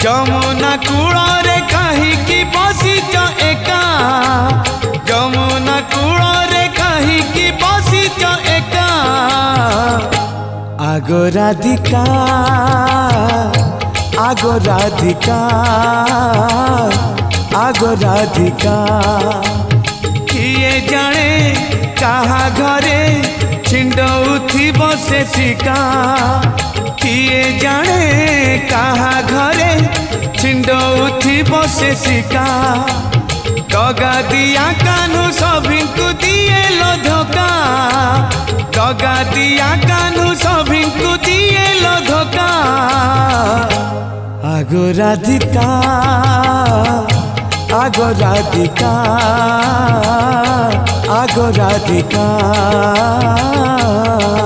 যমুনা কূଳରେ কাহিকি বসিছ একা যমুনা কূଳରେ কাহিকি বসিছ একা আগো রাধিকা আগো রাধিকা আগো রাধিকা কিଏ জানে কাহা ঘরে ছিଣ୍ଡଉଥିବ ସେ ଶିକା କିଏ ଜାଣେ କାହା ଘରେ ଛିଣ୍ଡଉଥିବ ସେ ଶିକା ଦଗା ଦିଆ କାହ୍ନୁ ସଭିଙ୍କୁ ଦିଏ ଲୋ ଧୋକା ଦଗା ଦିଆ କାହ୍ନୁ ସଭିଙ୍କୁ ଦିଏ ଲୋ ଧୋକା আগো রাধিকা আগো রাধিকা আগো রাধিকা।